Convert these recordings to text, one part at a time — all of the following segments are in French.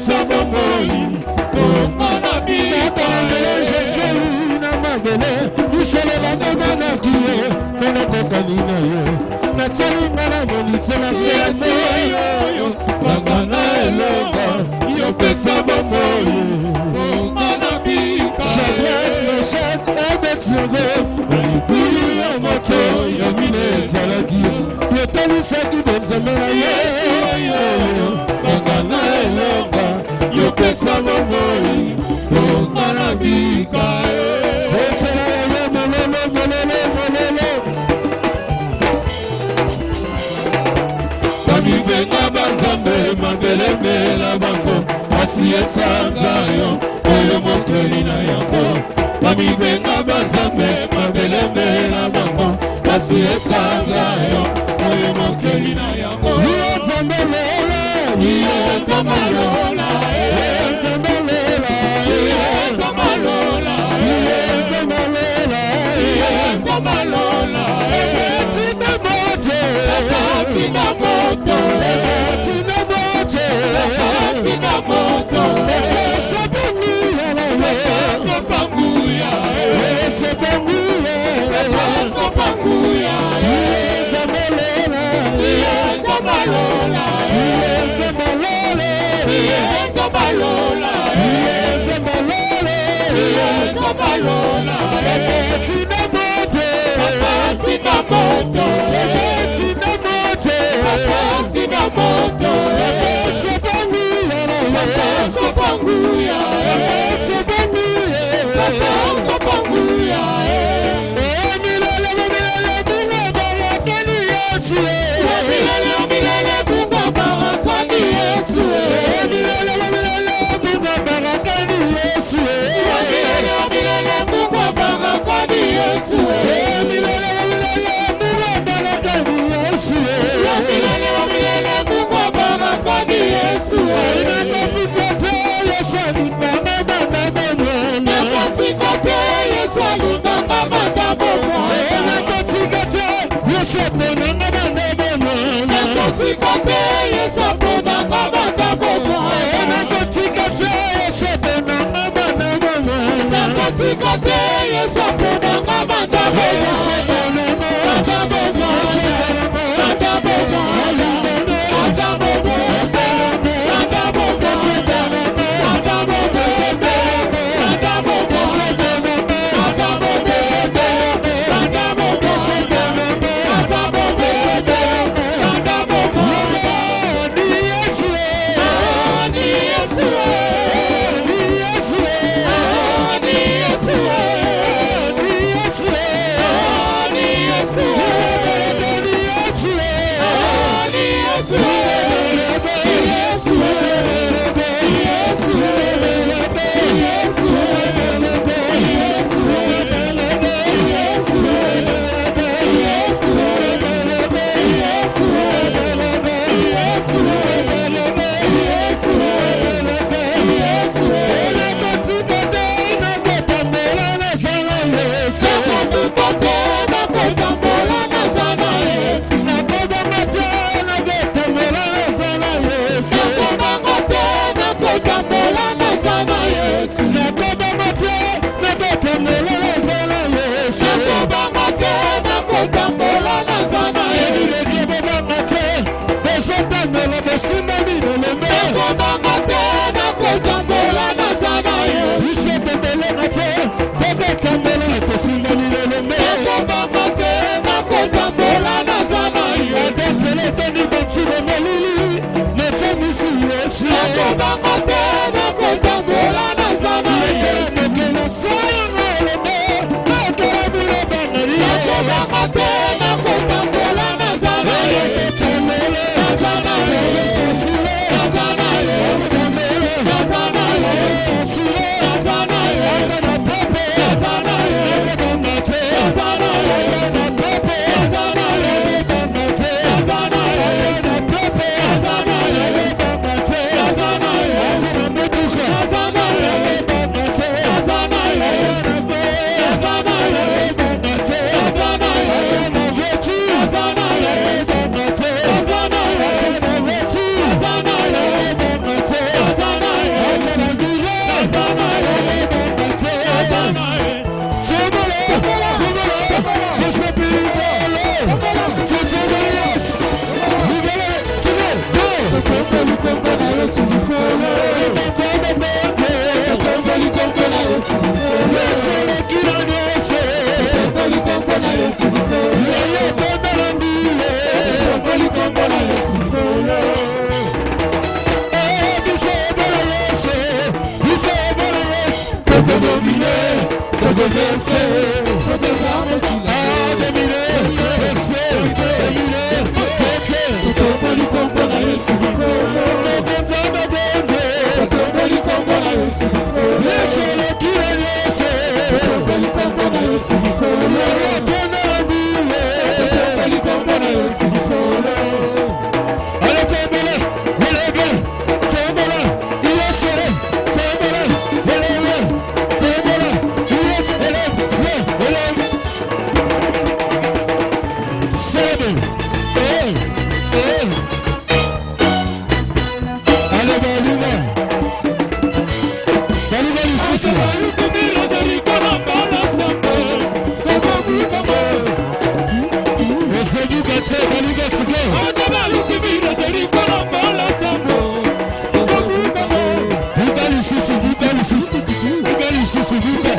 yopesa bomoi nakanamele Jésus na mabele misolo bandomanaki ye menakokani na yo natyalinga na monite na sene bangana elonga yopesa bomoi Shadrach, Meshach, Abednego libulu ya moto ya mine ezalaki yotolisaki bonzambe na ye bangana elonga yopesa bomoi bongana bika etela ye mololo bamibenga banzambe mabelemela bango asi esanza yo oyo mokeli na yango bamibenga banzambe mabelemela bango asi esanza yo oyo mokeli na yango liye nzambe lola liye nzambe lola liye nzambe lola liye nzambe lola liye nzambe lola liye nzambe lola tina moto tina moto tina moto tina moto sepanguya sepanguya sepanguya sepanguya liye nzambe lola liye nzambe lola liye nzambe lola liye nzambe lola liye nzambe lola liye nzambe lola tina moto tina moto tina moto tina moto sepanguya sepanguya sepanguya sepanguya milele bunga barakani Yesu milele bunga barakani Yesu milele bunga barakani Yesu milele bunga barakani Yesu milele bunga barakani Yesu milele bunga barakani Yesu inapotikate Yesu alinganga bana inapotikate Yesu alinganga bana inapotikate Yesu alinganga bana inapotikate Yesu alinganga bana inapotikate Yesu alinganga bana inapotikate Yesu alinganga bana lisusu ozobuka te balinga tike buka lisusu buka lisusu buka lisusu buka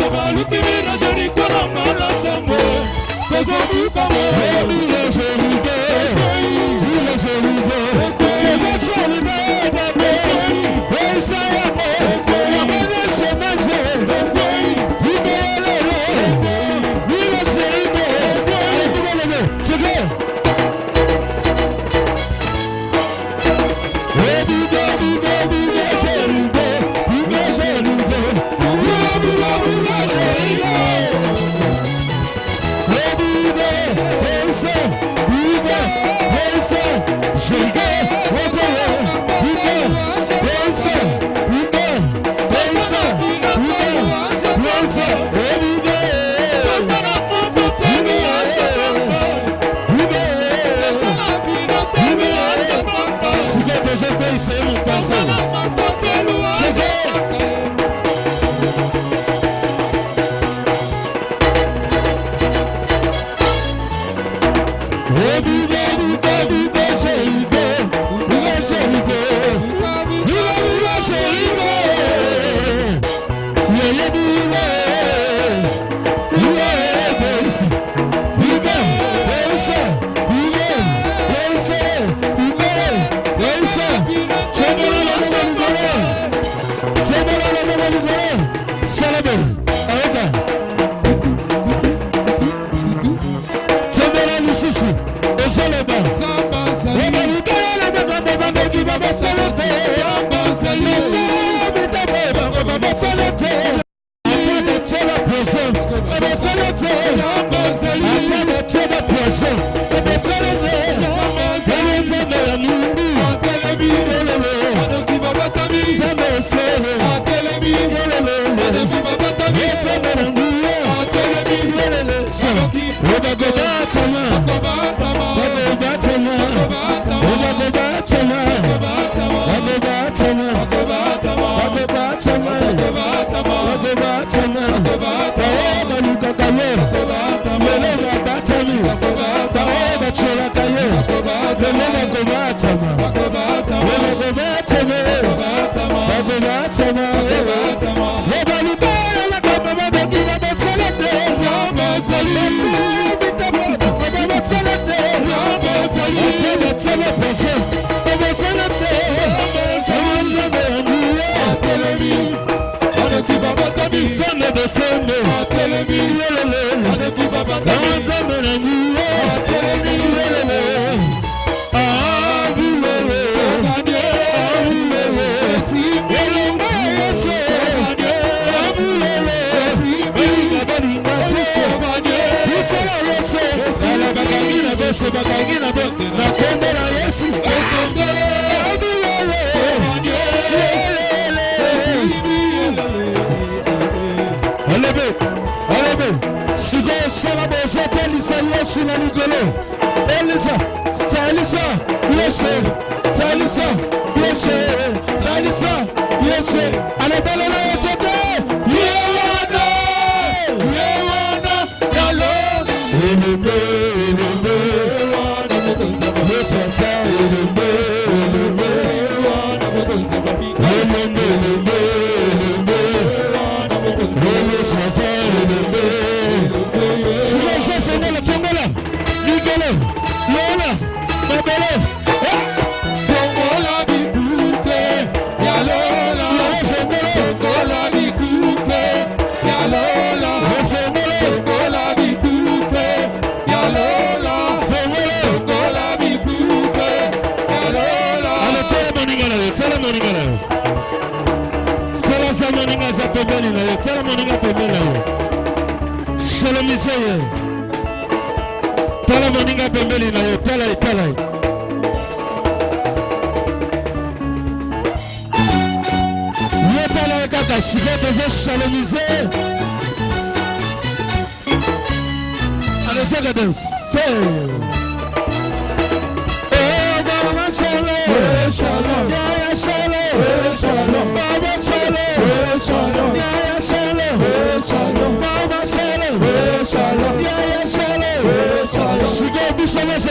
Shalom,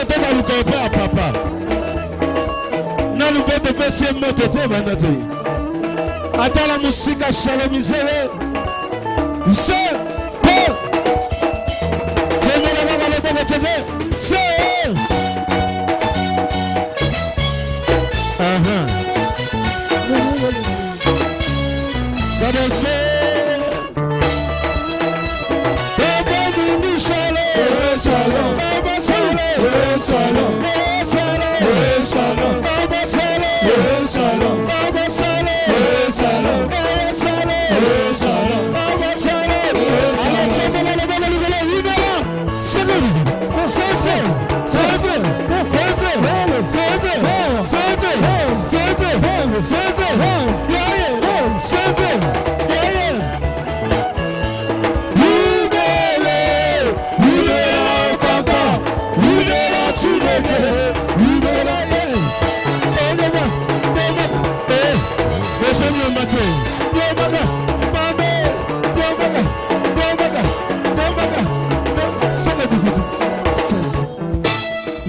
te baluka pe a papa. Na lubeto pe se moto te banda te. Ata la musika shalomizele. Se pe. Te me la gala le boko te ve. Se. Aha. Kada se. Shalom, Baba Shalom, Shalom, Shalom, Shalom, Baba Shalom, Shalom, Baba Shalom, Shalom, Shalom, Shalom, Baba Shalom. Alors tu me la belle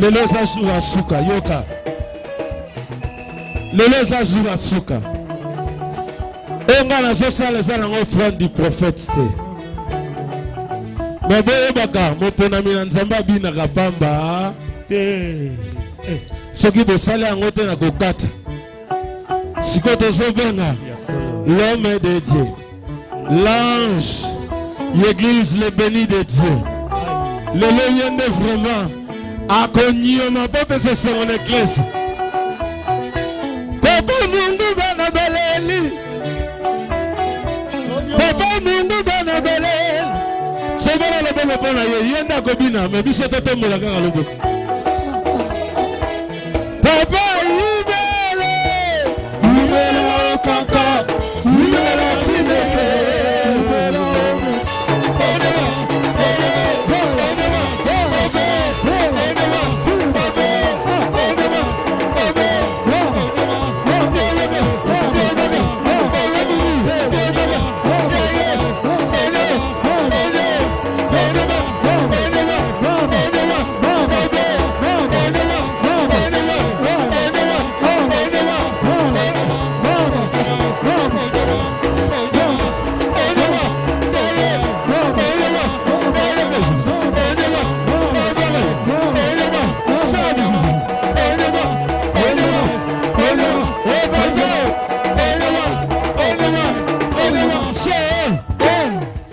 Lelo zajura suka yoka. Lelo zajura suka. Onga na zosala za nango offrande du prophète te. Mabo baka mopona mina nzamba bina kapamba te. Soki bosala yango te na kokata. Siko tozobenga l'homme de Dieu, l'ange, l'église, le béni de Dieu. Lelo yende vraiment a connu ma papa c'est son église. Papa mungu bana beleli. Papa mungu bana beleli. C'est bon le bon pona yenda ko bina mais biso tete mola kaka lobo. Papa ibele. Ibele kaka. Ibele chimeke.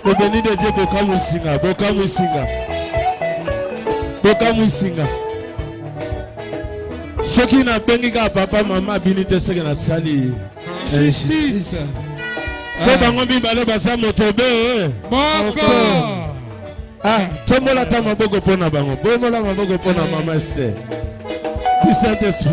Le béni de Dieu, Bokamusinga, Bokamusinga, Bokamusinga. Ce qui n'a pas dit papa, maman, binite ce qui n'a sali. Injustice. Bobangobi bale basa motobe. Boko. Ah, tomola ta maboko pona bango. Bomola maboko pona mama Esther. Du Saint-Esprit.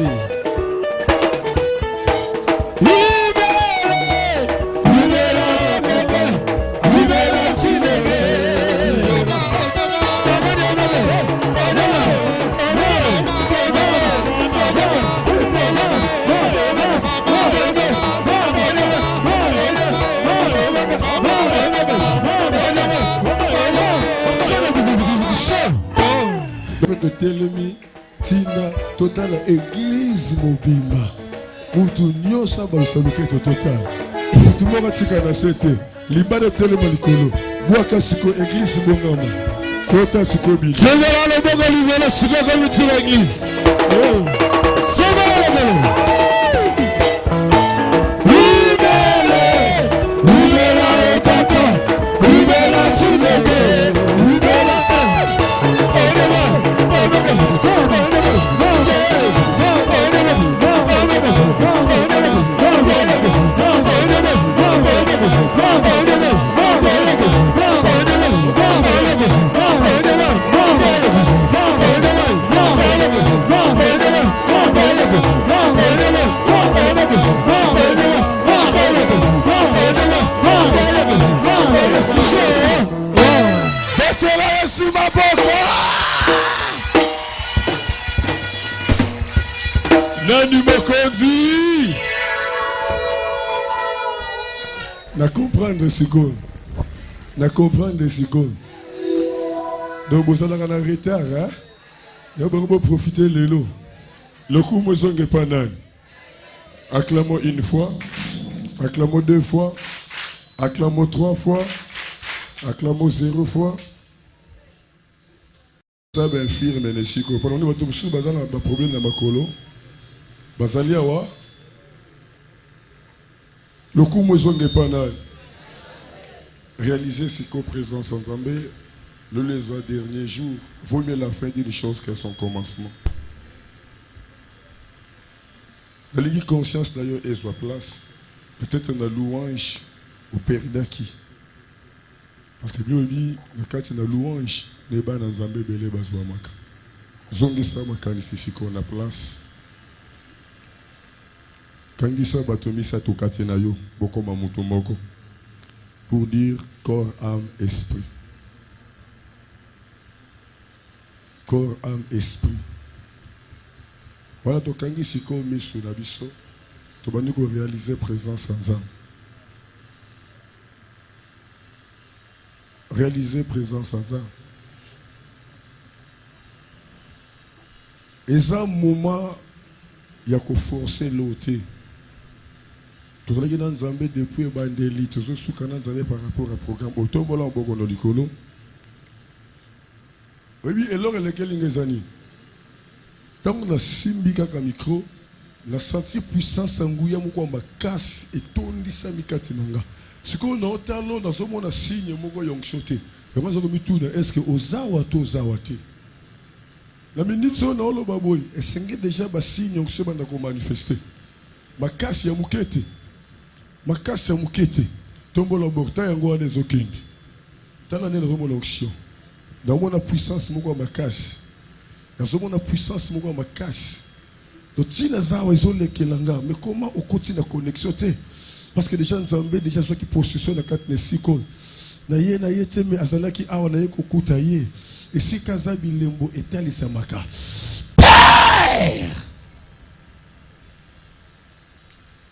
De Telemi, Tina, Total, Église Mobimba. Moutou Nyosa Balusaluke Total. Moutou Mora Tika Nasete, Libada Telema Likolo, Boaka Siko, Église Bongama, Kota Siko Bini. C'est là le Boga Livela Siko comme l'église. C'est là le Boga. Nani me conduit. Na comprendre seconde. Na comprendre seconde. Donc vous allez en retard, hein? Nous allons profiter de l'eau. Le coup, moi, je pas nan. Acclamons une fois. Acclamons 2 fois. Acclamons 3 fois. Acclamons 0 fois. Ça va infirme, Nesiko. Pendant que nous avons un problème dans ma colo. Bazaliawa. Le coup, moi, je pas nan. Réaliser ce qu'on présence en Zambie. Les derniers jours, vaut mieux la fin d'une chose que son commencement. La ligue conscience d'ailleurs est sur place. Peut-être une louange au Péridaki. Parce que bien dit, quand il y a une louange, les gens dans Zambé belé bazouamaka. Zongi sa makani ici qu'on a place. Quand il s'est batomi sa tokati na yo, boko mamuto moko. Pour dire corps, âme, esprit. Corps, âme, esprit. Voilà, donc quand il s'est mis sur la biso, tu vas nous réaliser présence en âme. Réaliser présence en âme. Et ça, moment, il y a qu'à forcer l'autre. Tu vas dans Zambé depuis Bandeli, tu vas sous Canada par rapport au programme. Autombola en Bogono Licolo. Oui, et alors, lequel est Zani? Quand on a simbi kaka micro, la senti puissance angouya moko ma casse et tondi sa mikatinanga. Ce qu'on a au talon dans ce monde a signe moko yongshote. Comment ça comme tout est-ce que ozawa to zawate? La minute so na lo baboy, et senge déjà ba signe yongsho banda ko manifester. Ma casse ya mukete. Ma casse ya mukete. Tombo la borta yango ane zokendi. Tala ne romo l'onction. Dans mon puissance moko ma casse. Dans mon puissance moko ma casse. Donc si les gens isolés kelanga, mais comment on continue la connexion? Parce que les gens Nzambe déjà ceux qui possèdent la carte nesiko. Na ye te me azala ki awa na ye kokuta ye. Et si kazabi lembo etali samaka.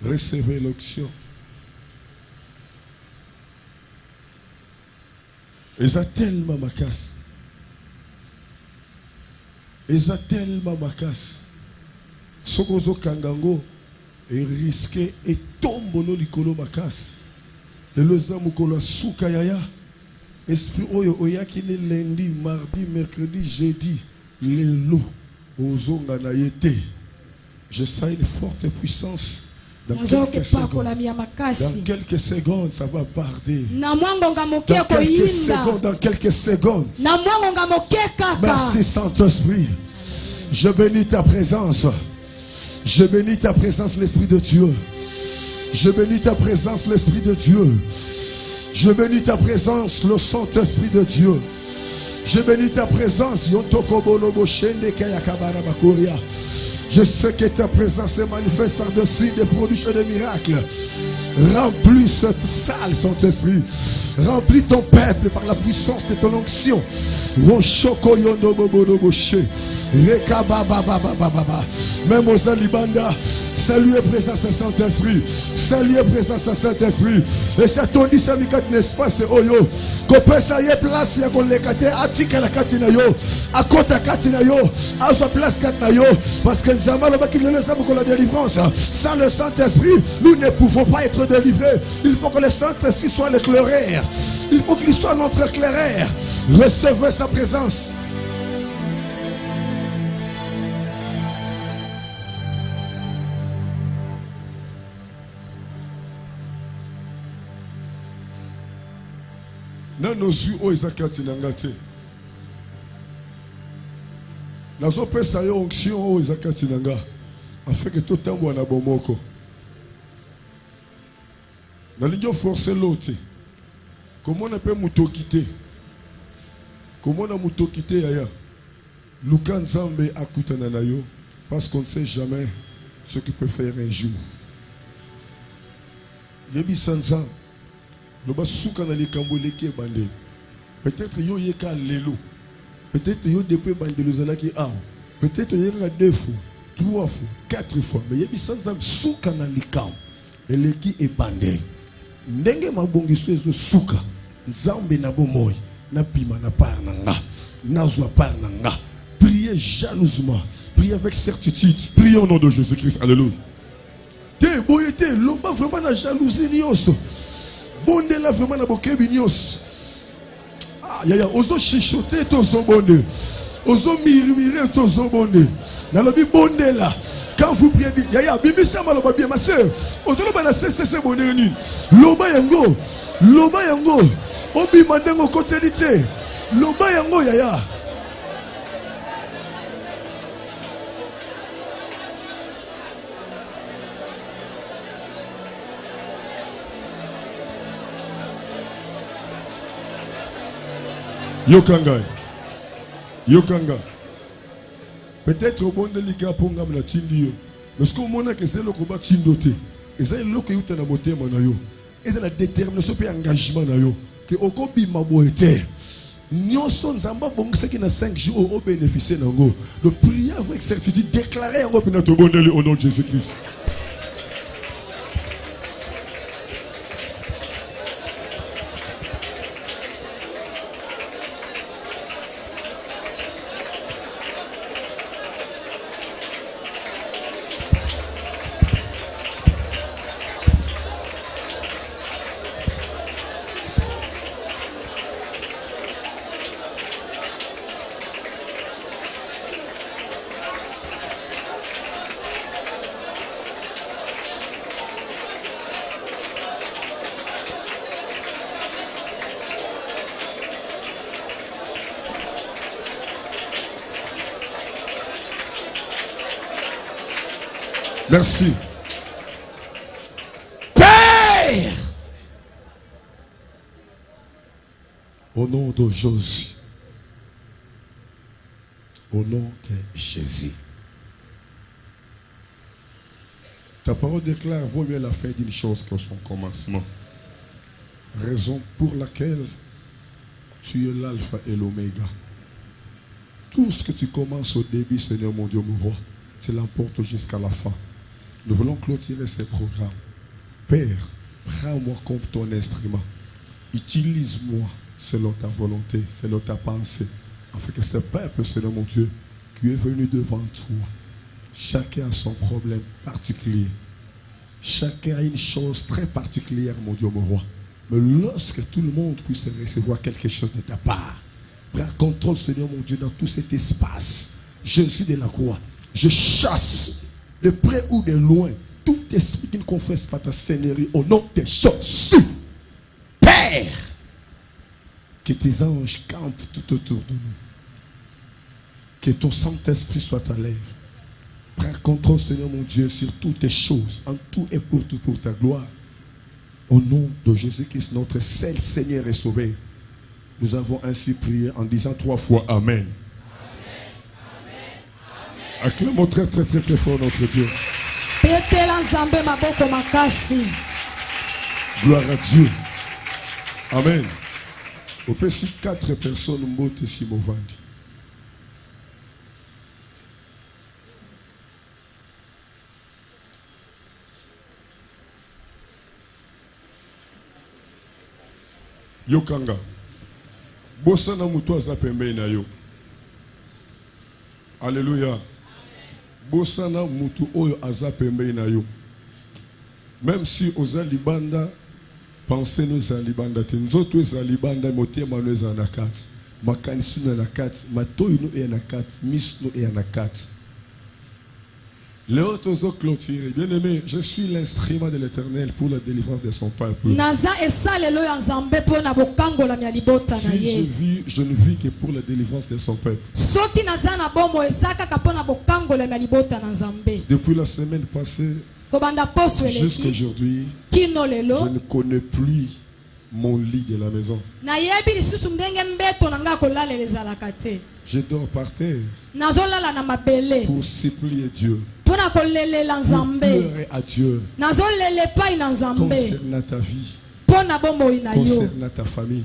Recevez l'onction. Et ça tellement ma casse. Et ça tellement ma casse. Sokozo kangango et risqué et tombolo likolo ma casse. Le lozamu kolo suka yaya. Esprit oyo oyaki ne lundi, mardi, mercredi, jeudi. Lelo ozonga na yete. Je sens une forte puissance. Dans quelques secondes, ça va barder. Dans quelques secondes. Merci Saint-Esprit. Je bénis ta présence. Je bénis ta présence, l'Esprit de Dieu. Je bénis ta présence, l'Esprit de Dieu. Je bénis ta présence, le Saint-Esprit de Dieu. Je bénis ta présence. Je sais que ta présence se manifeste par-dessus des productions de miracles. Remplis cette salle, Saint-Esprit. Remplis ton peuple par la puissance de ton onction. Même aux Alibanda, saluez présence à Saint-Esprit. Saluez présence à Saint-Esprit. Et c'est ton dit ça, n'est-ce pas, c'est Oyo. Qu'on ça y est place, il y a qu'on l'écate, atika la katinayo, à côté katinayo, à sa place katinayo, parce que nous avons la délivrance. Sans le Saint-Esprit, nous ne pouvons pas être délivrés. Il faut que le Saint-Esprit soit l'éclaireur. Il faut qu'il soit notre éclaireur. Recevez sa présence. Dans nos yeux, oh, Isakati Nangate. Nous avons fait ça, onction, oh, Isakati Nanga. Afin que tout le temps, on a bon moko. Nous avons forcé l'autre. Comment on peut nous quitter? Comment on a nous quitter ailleurs? Lukan Zambe akutananayo. Parce qu'on ne sait jamais ce qu'il peut faire un jour. Yebi Sanzan. Peut-être yo yeka lelo. Peut-être yo depuis bandelo zalaki a. Peut-être yo yeka 2 fois, 3 fois, 4 fois. Mais yebi sanzam suka na likam. Eleki e bandel. Ndenge mabongiso ezo suka. Nzambe na bomoy. Na pima na par na nga. Na zwa par na nga. priez jalousement. Priez avec certitude. Priez au nom de Jésus-Christ. Alléluia. Te boyete, l'homme vraiment la jalousie nios. Bonne là vraiment la bokebi nios. Ah, yaya, ozo chichoter tozo bonne. Ozo murmurer tozo bonne. Na lobi bonne là. Quand vous priez, yaya, bimisa maloba bien ma sœur. Ozo ba na c'est bonne ni. Loba yango. Loba yango. Obi mandengo côté lité. Loba yango yaya. Yokanga. Yokanga. Peut-être au bon de l'Iga pour ngam la tindio. Mais ce qu'on m'a que c'est le combat tindoté. Et c'est le que you t'en a moté manayo. Et c'est la détermination et engagement nayo. Que au kobi maboete. Nyonson zamba bon ce qui na 5 jours au bénéficier nango. De prier avec certitude, déclarer en opinion au bon de au nom de Jésus-Christ. Merci. Père, au nom de Jésus, au nom de Jésus, ta parole déclare vaut mieux la fin d'une chose que son commencement. Raison pour laquelle tu es l'alpha et l'oméga. Tout ce que tu commences au début, Seigneur mon Dieu, mon roi, tu l'emportes jusqu'à la fin. Nous voulons clôturer ces programmes. Père, prends-moi comme ton instrument. Utilise-moi selon ta volonté, selon ta pensée, afin que ce peuple, Seigneur mon Dieu, qui est venu devant toi, chacun a son problème particulier. Chacun a une chose très particulière, mon Dieu, mon roi. Mais lorsque tout le monde puisse recevoir quelque chose de ta part, prends contrôle, Seigneur mon Dieu, dans tout cet espace. Jésus de la croix, je chasse de près ou de loin tout esprit qui ne confesse pas ta seigneurie au nom de Jésus. Père, que tes anges campent tout autour de nous. Que ton Saint-Esprit soit à l'œuvre. Prends contrôle, Seigneur mon Dieu, sur toutes les choses, en tout et pour tout, pour ta gloire. Au nom de Jésus-Christ, notre seul Seigneur et Sauveur, nous avons ainsi prié en disant 3 fois Amen. Acclamons très très très très fort notre Dieu. Gloire à Dieu. Amen. Au petit 4 personnes montent ici mon ventre. Yokanga. Bosana muto aza pembe na yo. Alléluia. Bosana mutu oyo aza pembe na yo. Même si oza libanda, pensez nous à libanda. Tenzoto eza libanda motema no eza na kati. Makanisi no na kati, matoyi no e na kati, mis no e na kati. Les autres ont clôturé. Bien-aimé, je suis l'instrument de l'Éternel pour la délivrance de son peuple. Si je vis, je ne vis que pour la délivrance de son peuple. Depuis la semaine passée jusqu'à aujourd'hui, je ne connais plus mon lit de la maison. Je dors par terre pour supplier Dieu, pour pleurer à Dieu concernant ta vie, concernant ta famille.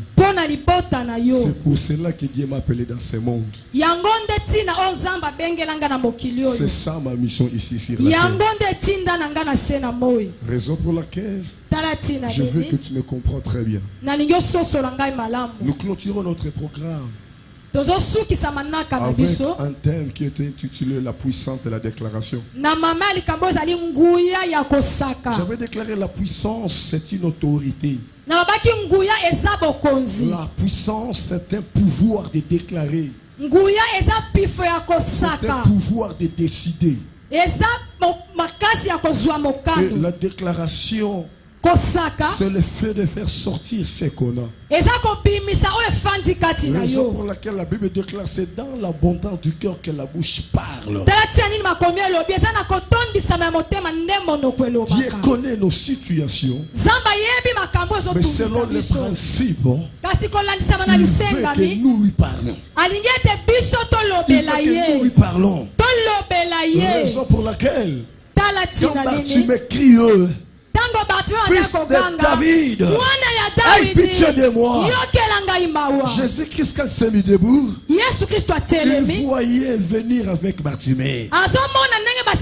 C'est pour cela que Dieu m'a appelé dans ce monde. C'est ça ma mission ici sur la terre. Raison pour laquelle je veux que tu me comprends très bien. Nous clôturons notre programme avec un thème qui était intitulé La puissance de la déclaration. J'avais déclaré la puissance, c'est une autorité. La puissance, c'est un pouvoir de déclarer. C'est un pouvoir de décider. Et la déclaration, c'est le fait de faire sortir ce qu'on a. Raison pour laquelle la Bible déclare, c'est dans l'abondance du cœur que la bouche parle. Dieu connaît nos situations, mais selon les principes, il veut que nous lui parlons. Il veut que nous lui parlons. Raison pour laquelle, quand Bartimée crie, fils de David, aie pitié de moi. Jésus-Christ, quand il s'est mis debout, il voyait venir avec Bartimée.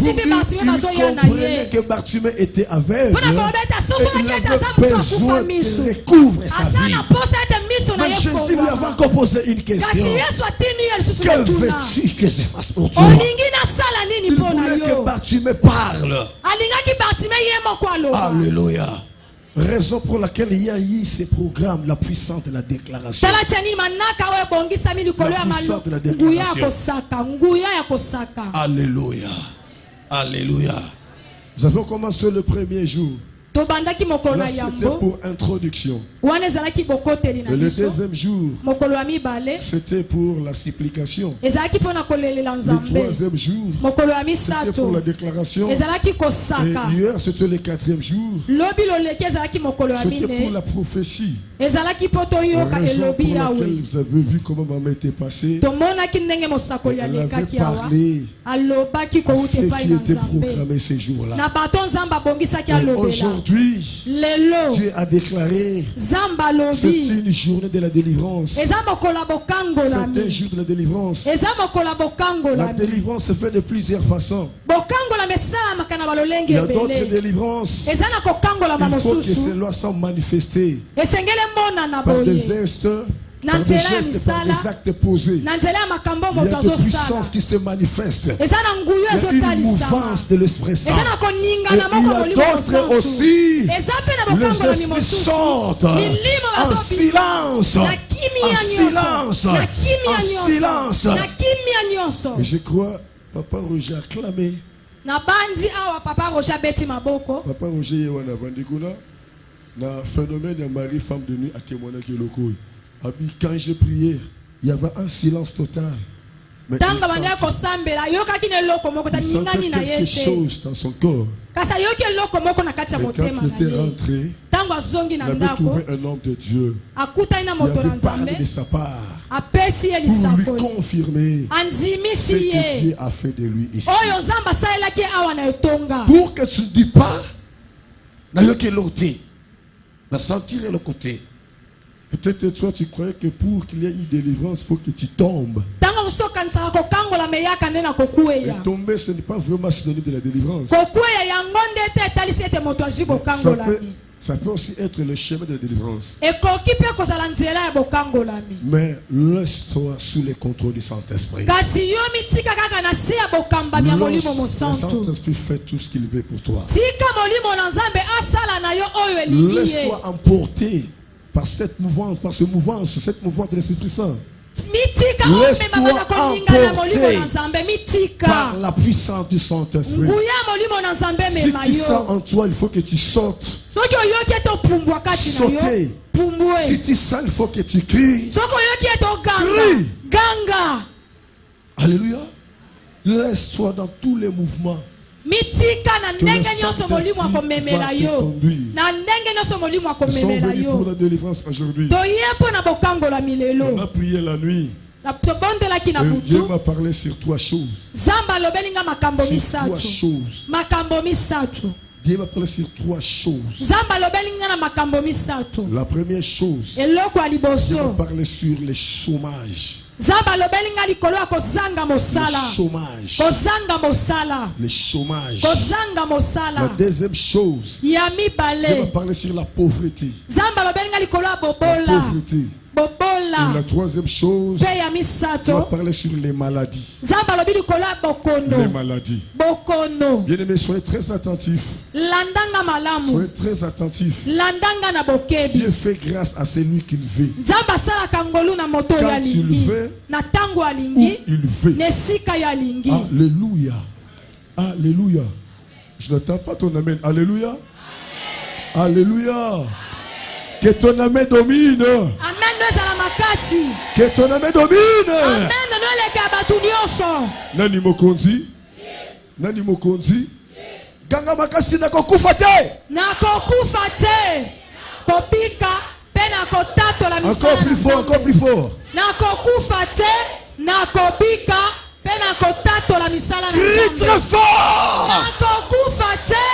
Il comprenait que Bartimée était aveugle et il avait besoin de recouvrer sa vie. Mais Jésus lui avait encore posé une question. Que veux-tu que je fasse pour toi? Il voulait que Bartimée parle. Alléluia. Raison pour laquelle il y a eu ces programmes, la puissance de la déclaration. La puissance de la déclaration. Alléluia. Alléluia. Nous avons commencé le premier jour. Là, c'était pour introduction. Et le deuxième jour, c'était pour la supplication. Le troisième jour, c'était pour la déclaration. Et hier, c'était le quatrième jour. C'était pour la prophétie. Raison pour laquelle vous avez vu comment maman était passée. Elle avait parlé à ce qui était programmé ces jours-là. Aujourd'hui, Dieu a déclaré, c'est une journée de la délivrance. C'est un jour de la délivrance. La délivrance se fait de plusieurs façons. Il y a d'autres délivrances. Il faut que cela soit manifesté par des gestes, par des gestes, par des actes posés. Il y a des puissances qui se manifestent. Il y a une mouvance de l'Esprit Saint. Et il y a d'autres aussi. Les esprits sortent en silence. En silence. En silence. Et je crois, Papa Roger a clamé. Papa Roger Yewana Vandikuna, na phénomène de mari femme de nuit a témoigné que le quand j'ai prié, il y avait un silence total. Mais il sentait quelque chose dans son corps. Et quand il était rentré, il avait trouvé un homme de Dieu qui avait parlé de sa part pour lui confirmer ce que Dieu a fait de lui ici. Pour que tu ne dis pas, n'a sentir le côté. Peut-être toi tu croyais que pour qu'il y ait une délivrance, il faut que tu tombes. Et tomber, ce n'est pas vraiment synonyme de la délivrance. Ça peut aussi être le chemin de la délivrance. Mais laisse-toi sous le contrôle du Saint-Esprit. Le Saint-Esprit fait tout ce qu'il veut pour toi. Laisse-toi emporter par cette mouvance, cette mouvance de l'Esprit Saint. Laisse-toi emporter par la puissance du Saint-Esprit. Si tu sens en toi, il faut que tu sautes. Sauter. Si tu sens, il faut que tu cries. Crie. Alléluia. Laisse-toi dans tous les mouvements. Nous sommes venus pour la délivrance aujourd'hui. On a prié la nuit. Dieu m'a parlé sur trois choses. Dieu m'a parlé sur trois choses. La première chose, Dieu m'a parlé sur le chômage. Le chômage. La deuxième chose, Dieu m'a parlé sur la pauvreté. La pauvreté. Et la troisième chose, on va parler sur les maladies. Les maladies. Bien-aimés, soyez très attentifs. Soyez très attentifs. Dieu fait grâce à celui qu'il veut. Quand il veut, où il veut. Alléluia. Alléluia. Je n'attends pas ton amen. Alléluia. Alléluia. Que ton amen domine. Que ton amen domine. Nani mokonzi. Nani mokonzi. Ganga makasi na kokufa te. Na kokufa te. Kopika pena kotato la misala. Encore plus fort, encore plus fort. Na kokufa te. Na kopika pena kotato la misala. Crie très fort. Na kokufa te.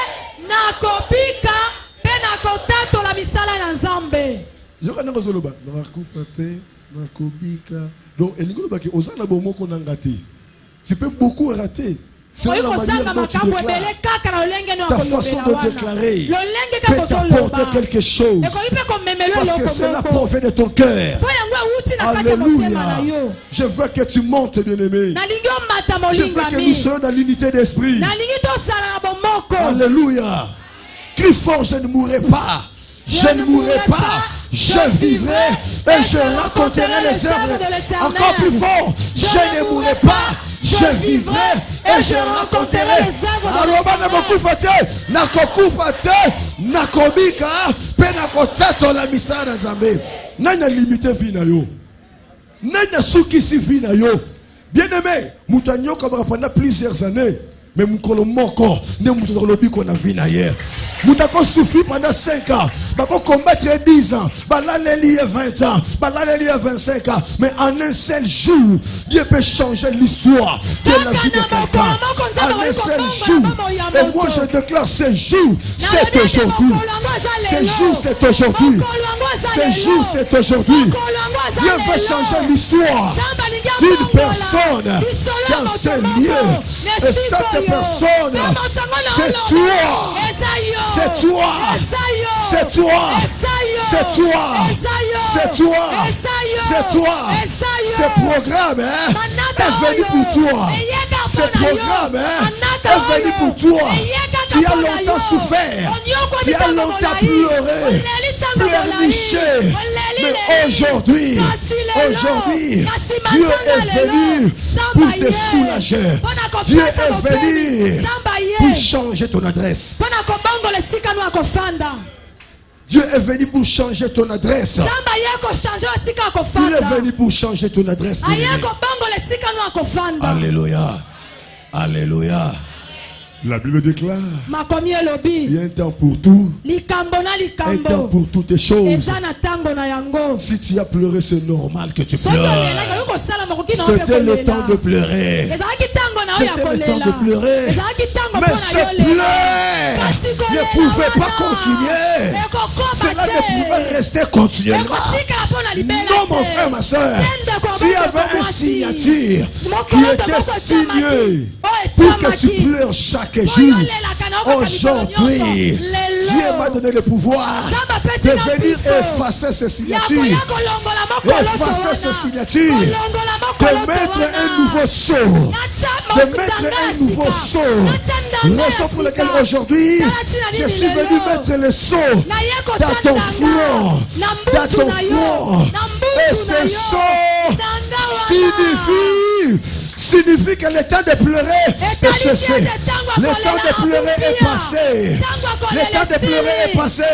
Na kopika pena kotato la misala na Nzambe. Yoka na kozoloba. Na kokufa te. Na kopika. Donc elingolo baki ozana bomo ko nangate. Tu peux beaucoup rater. C'est la manière dont tu déclares. Ta façon de déclarer peut t'apporter quelque chose. Parce que cela provient de ton cœur. Alléluia. Je veux que tu montes, bien-aimé. Je veux que nous soyons dans l'unité d'esprit. Alléluia. Crie fort, je ne mourrai pas. Je ne mourrai pas. Je vivrai et je raconterai les œuvres. Encore plus fort. Je ne mourrai pas. Je vivrai et je raconterai les œuvres. Alors, nakobika penakotata la misara Nzambe. Nana limité vie na yo. Nana sukisi vie na yo. Bien-aimé, mutanyo kabara pendant plusieurs années. Mais mukolo moko ne mutolo lobi ko na vie na hier. Mutako souffrir pendant 5 ans. Bako combattre 10 ans. Balaleli 20 ans. Balaleli 25 ans. Mais en un seul jour, Dieu peut changer l'histoire de la vie de quelqu'un. En un seul jour. Et moi je déclare ce jour, c'est aujourd'hui. Ce jour, c'est aujourd'hui. Ce jour, c'est aujourd'hui. Dieu veut changer l'histoire d'une personne dans ce lieu. Et cette personne, c'est toi. C'est toi. C'est toi. C'est toi. C'est toi. C'est toi. Ce programme est venu pour toi. Ce programme est venu pour toi. Tu as longtemps souffert. Tu as longtemps pleuré. Pleurniché. Mais aujourd'hui, Dieu est venu pour te soulager. Dieu est venu pour changer ton adresse. Dieu est venu pour changer ton adresse. Il est venu pour changer ton adresse. Alléluia. Alléluia. La Bible déclare il y a un temps pour tout, un temps pour toutes les choses. Si tu as pleuré, c'est normal que tu pleures. C'était le temps de pleurer. C'était le temps de pleurer. Mais ce pleurs ne pouvait pas continuer. Cela ne pouvait rester continuellement. Non, mon frère, ma soeur, s'il y avait une signature qui était signée pour que tu pleures chaque jour, aujourd'hui, Dieu m'a donné le pouvoir de venir effacer ces signatures, effacer ces signatures, de mettre un nouveau sceau, de mettre un nouveau sceau. Raison pour laquelle aujourd'hui, je suis venu mettre le sceau dans ton front, dans ton front. Et ce sceau signifie que le temps de pleurer est cessé. Le temps de pleurer est passé. Le temps de pleurer est passé.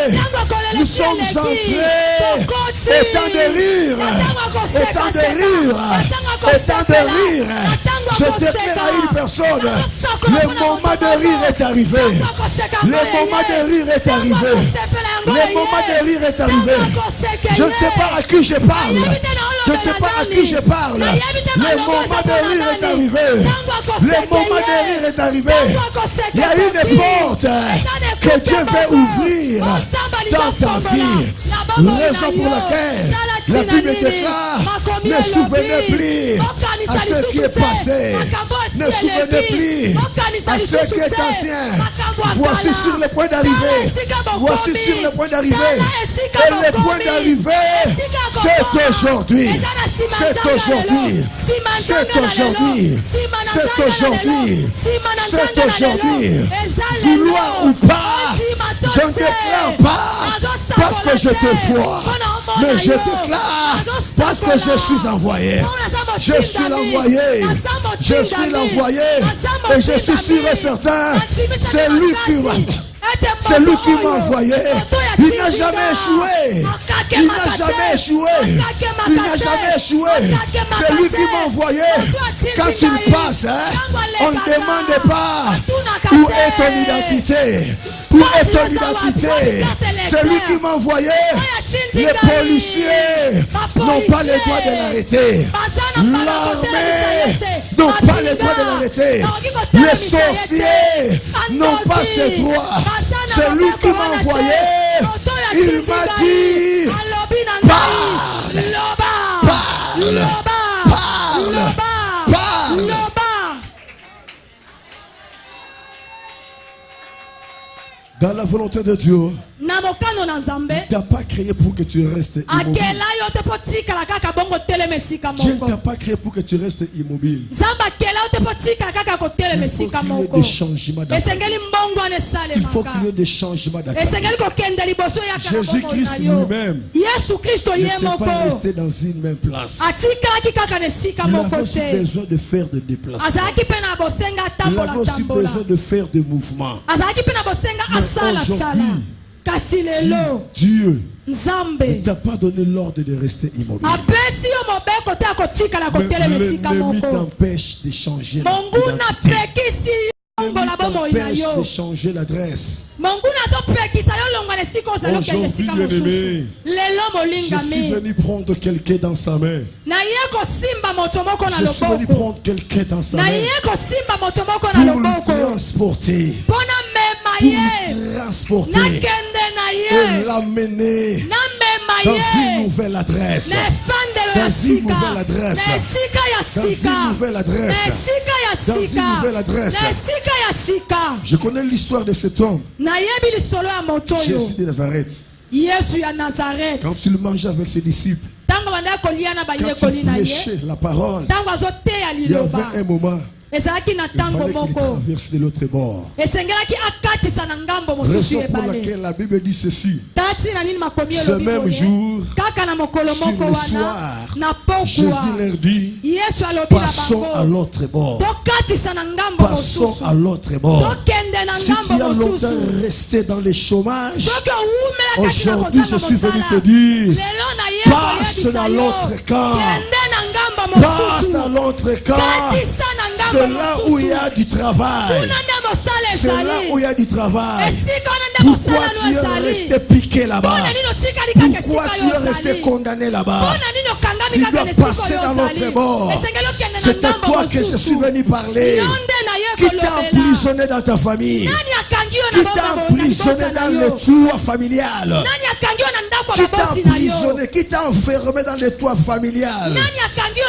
Nous sommes entrés. Et temps de rire. Et temps de rire. Et temps de rire. Je déclare à une personne, le moment de rire est arrivé. Le moment de rire est arrivé. Le moment de rire est arrivé. Je ne sais pas à qui je parle. Je ne sais pas à qui je parle. Le moment de rire est arrivé. Le moment de rire est arrivé. Il y a une porte que Dieu veut ouvrir dans ta vie. Raison pour laquelle La Bible déclare, ne souvenez plus à ce qui est passé. Ne souvenez plus à ce qui est ancien. Voici sur le point d'arriver. Voici sur le point d'arriver. Et le point d'arriver, c'est aujourd'hui. C'est aujourd'hui. C'est aujourd'hui. C'est aujourd'hui. C'est aujourd'hui. Vouloir ou pas, je ne déclare pas parce que je te vois, mais je déclare parce que je suis envoyé. Je suis l'envoyé. Je suis l'envoyé. Et je suis sûr et certain, c'est lui qui va. C'est lui qui m'a envoyé. Il n'a jamais échoué. Il n'a jamais échoué. Il n'a jamais échoué. C'est lui qui m'a envoyé. Quand il passe, on ne demande pas où est ton identité. Où est ton identité? C'est lui qui m'a envoyé. Les policiers n'ont pas le droit de l'arrêter. L'armée n'ont pas le droit de l'arrêter. Les sorciers n'ont pas ce droit. C'est lui qui m'a envoyé. Il m'a dit, parle, parle, parle, parle. Dans la volonté de Dieu, il ne t'a pas créé pour que tu restes immobile. Dieu ne t'a pas créé pour que tu restes immobile. Il faut qu'il y ait des changements d'attitude. Il faut qu'il y ait des changements d'attitude. Jésus-Christ lui-même n'était pas resté dans une même place. Il avait aussi besoin de faire des déplacements. Il avait aussi besoin de faire des mouvements. Aujourd'hui, Dieu ne t'a pas donné l'ordre de rester immobile. L'ennemi t'empêche de changer l'identité. L'ennemi t'empêche de changer l'adresse. Aujourd'hui, bien-aimé, je suis venu prendre quelqu'un dans sa main. Je suis venu prendre quelqu'un dans sa main pour le transporter. Et l'amener dans une nouvelle adresse. Dans une nouvelle adresse. Dans une nouvelle adresse. Dans une nouvelle adresse. Je connais l'histoire de cet homme. Jésus de Nazareth. Quand il mangeait avec ses disciples, quand il prêchait la parole, il y avait un moment. Il fallait qu'il traverse de l'autre bord. Raison pour laquelle la Bible dit ceci. Ce même jour, sur le soir, Jésus leur dit, passons à l'autre bord. Passons à l'autre bord. Si tu as longtemps resté dans le chômage, aujourd'hui je suis venu te dire, passe dans l'autre camp. Passe dans l'autre camp. C'est là où il y a du travail. C'est là où il y a du travail. Pourquoi tu es resté piqué là-bas? Pourquoi tu es resté condamné là-bas? Tu dois passer dans l'autre bord. C'est à toi que je suis venu parler. Qui t'a emprisonné dans ta famille? Qui t'a emprisonné dans le toit familial? Qui t'a emprisonné? Qui t'a enfermé dans le toit familial?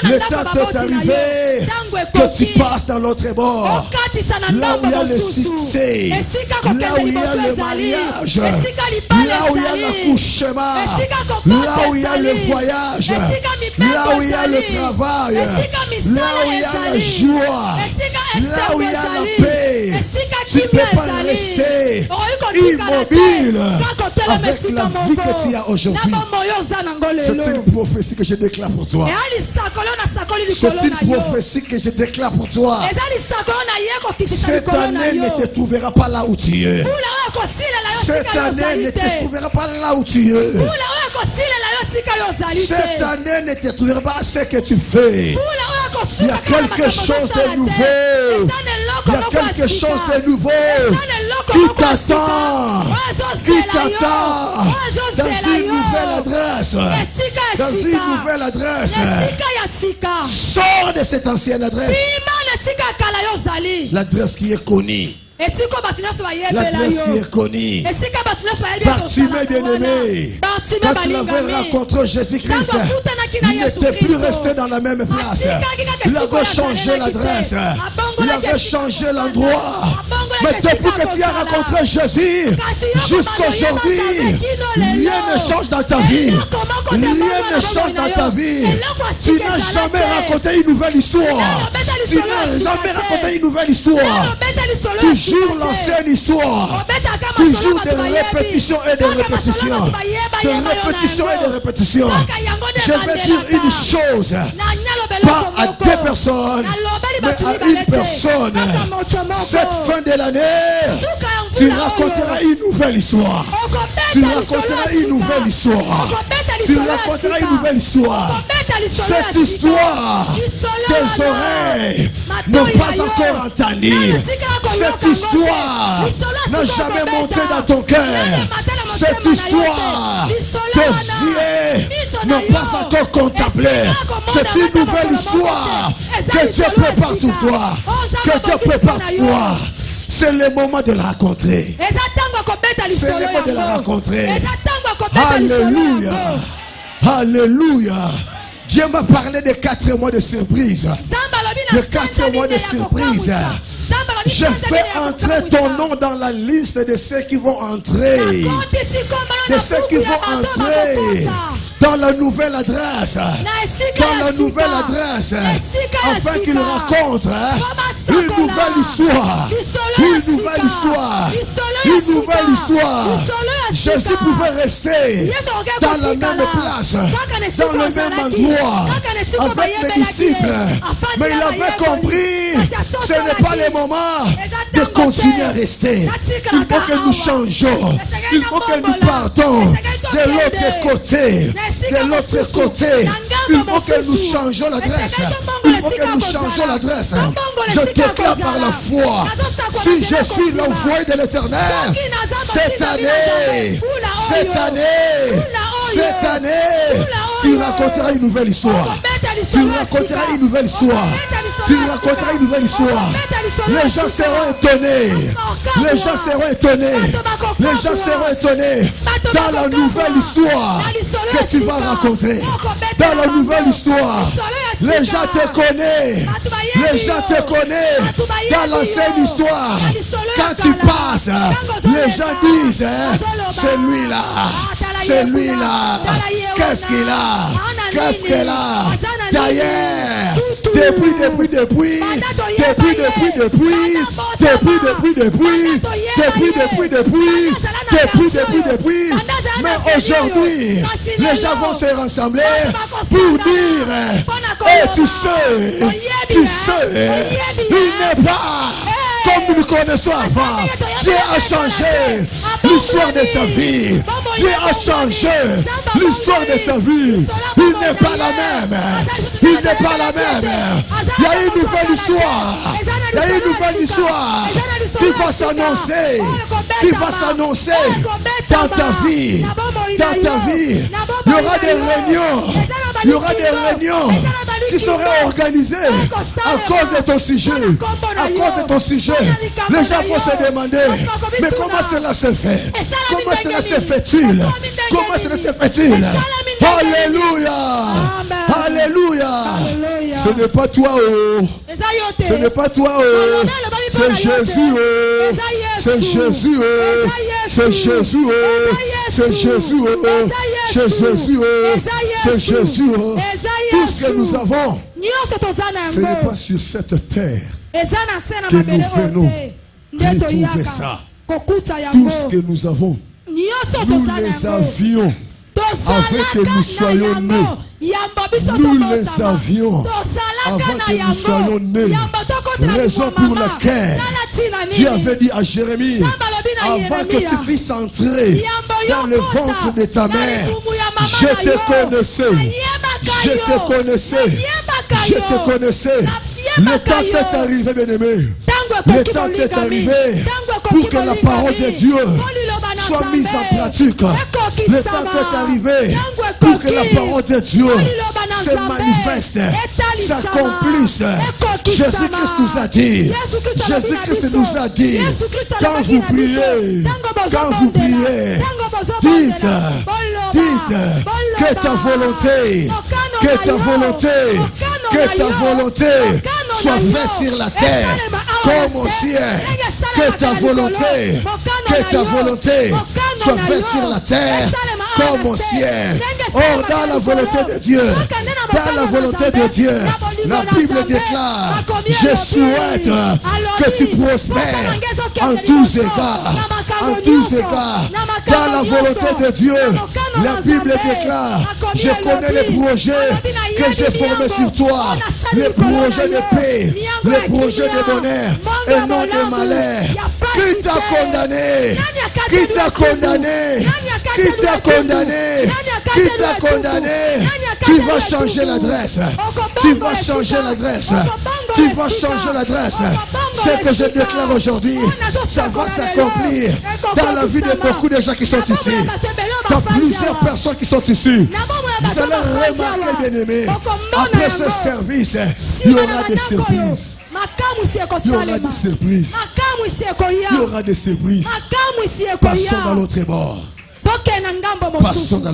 Le temps est arrivé que tu passes dans l'autre bord. Là où il y a le succès, là où il y a le mariage, là où il y a l'accouchement, là où il y a le voyage, là où il y a le travail, là où il y a la joie, là où il y a la paix. Tu ne peux pas rester immobile avec la vie que tu as aujourd'hui. C'est une prophétie que je déclare pour toi. C'est une prophétie que je déclare pour toi. Cette année ne te trouvera pas là où tu es. Cette année ne te trouvera pas là où tu es. Cette année ne te trouvera pas ce que tu fais. Il y a quelque chose de nouveau. Il y a quelque chose de nouveau qui t'attend. Qui t'attend dans une nouvelle adresse. Dans une nouvelle adresse. Sors de cette ancienne adresse. L'adresse qui est connue. L'adresse qui est connue. Bartimée bien-aimé, quand tu l'avais rencontré Jésus-Christ, il n'était plus resté dans la même place. Il avait changé l'adresse. Il avait changé l'endroit. Mais depuis que tu as rencontré Jésus, jusqu'aujourd'hui, rien ne change dans ta vie. Rien ne change dans ta vie. Tu n'as jamais raconté une nouvelle histoire. Tu n'as jamais raconté une nouvelle histoire. Toujours l'ancienne histoire. Toujours des répétitions et des répétitions. Des répétitions et des répétitions. Je vais dire une chose. Pas à deux personnes, mais à une personne. Cette fin de l'année, tu raconteras une nouvelle histoire. Tu raconteras une nouvelle histoire. Tu raconteras une nouvelle histoire. Cette histoire, tes oreilles n'ont pas encore entendu. Cette histoire n'a jamais monté dans ton cœur. Cette histoire, tes yeux n'ont pas encore contemplé. C'est une nouvelle histoire que Dieu prépare pour toi. Que Dieu prépare pour toi. C'est le moment de la rencontrer. C'est le moment de la rencontrer. Alléluia. Alléluia. Dieu m'a parlé de 4 mois de surprise. De 4 mois de surprise. Je fais entrer ton nom dans la liste de ceux qui vont entrer. De ceux qui vont entrer dans la nouvelle adresse. Dans la nouvelle adresse. Afin qu'ils rencontrent une nouvelle histoire. Une nouvelle histoire. Une nouvelle histoire. Jésus pouvait rester dans la même place, dans le même endroit, avec les disciples. Mais il avait compris, ce n'est pas le moment de continuer à rester. Il faut que nous changeons. Il faut que nous partons de l'autre côté. De l'autre côté. Il faut que nous changeons l'adresse. Il faut que nous changeons l'adresse. Je déclare par la foi, si je suis l'envoyé de l'Éternel, cette année, tu raconteras une nouvelle histoire. Tu raconteras une nouvelle histoire. Tu raconteras une nouvelle histoire. Les gens seront étonnés. Les gens seront étonnés. Les gens seront étonnés dans la nouvelle histoire que tu vas raconter. Dans la nouvelle histoire, les gens te connaissent. Les gens te connaissent dans l'ancienne histoire. Quand tu passes, les gens disent, c'est lui là. C'est lui là. Qu'est-ce qu'il a? Qu'est-ce qu'elle a? D'ailleurs, depuis, mais aujourd'hui, les gens vont se rassembler pour dire, et tu sais, il n'est pas comme nous le connaissons avant. Dieu a changé l'histoire de sa vie. Dieu a changé l'histoire de sa vie. Il n'est pas la même. Il n'est pas la même. Il y a une nouvelle histoire. Il y a une nouvelle histoire qui va s'annoncer. Qui va s'annoncer dans ta vie. Dans ta vie. Il y aura des réunions. Il y aura des réunions qui seraient organisées à cause de ton sujet. À cause de ton sujet. Les gens vont se demander, mais comment cela se fait? Comment cela se fait-il? Comment cela se fait-il? Alléluia! Alléluia! Ce n'est pas toi, oh! Ce n'est pas toi, oh! C'est Jésus, oh! C'est Jésus, oh! C'est Jésus, oh! C'est Jésus, oh! C'est Jésus, oh! C'est Jésus, oh! Tout ce que nous avons, ce n'est pas sur cette terre que nous venons retrouver ça. Tout ce que nous avons, nous les avions avant que nous soyons nés. Nous les avions avant que nous soyons nés. Raison pour laquelle Dieu avait dit à Jérémie, avant que tu puisses entrer dans le ventre de ta mère, je te connaissais. Je te connaissais. Je te connaissais. Le temps est arrivé, bien-aimé. Le temps est arrivé pour que la parole de Dieu soit mise en pratique. Le temps est arrivé pour que la parole de Dieu se manifeste, s'accomplisse. Jésus-Christ nous a dit, Jésus-Christ nous a dit, quand vous priez, dites que ta volonté, soit faite sur la terre comme au ciel. Que ta volonté soit faite sur la terre comme au ciel. Or, dans la volonté de Dieu, la Bible déclare, je souhaite que tu prospères en tous égards. Dans la volonté de Dieu, la Bible déclare, je connais les projets que j'ai formés sur toi, les projets de paix, les projets de bonheur et non de malheur. Qui t'a condamné? Tu vas changer l'adresse. Ce que je déclare aujourd'hui, ça va s'accomplir dans la vie de beaucoup de gens qui sont ici. Dans plusieurs personnes qui sont ici. Vous allez remarquer, bien-aimés, après ce service, il y aura des surprises. Il y aura des surprises. Passons dans l'autre bord. Si on a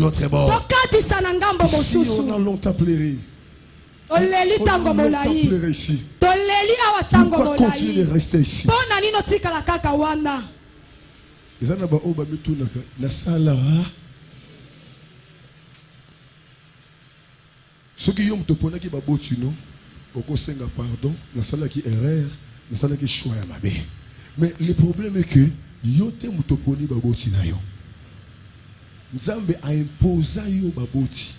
longtemps pleuré, ici. Pourquoi continuer de rester ici? Ceux qui ont te pardon, mais le problème est que yote mutoponi baboti na yo. Nzambe a imposé yo baboti.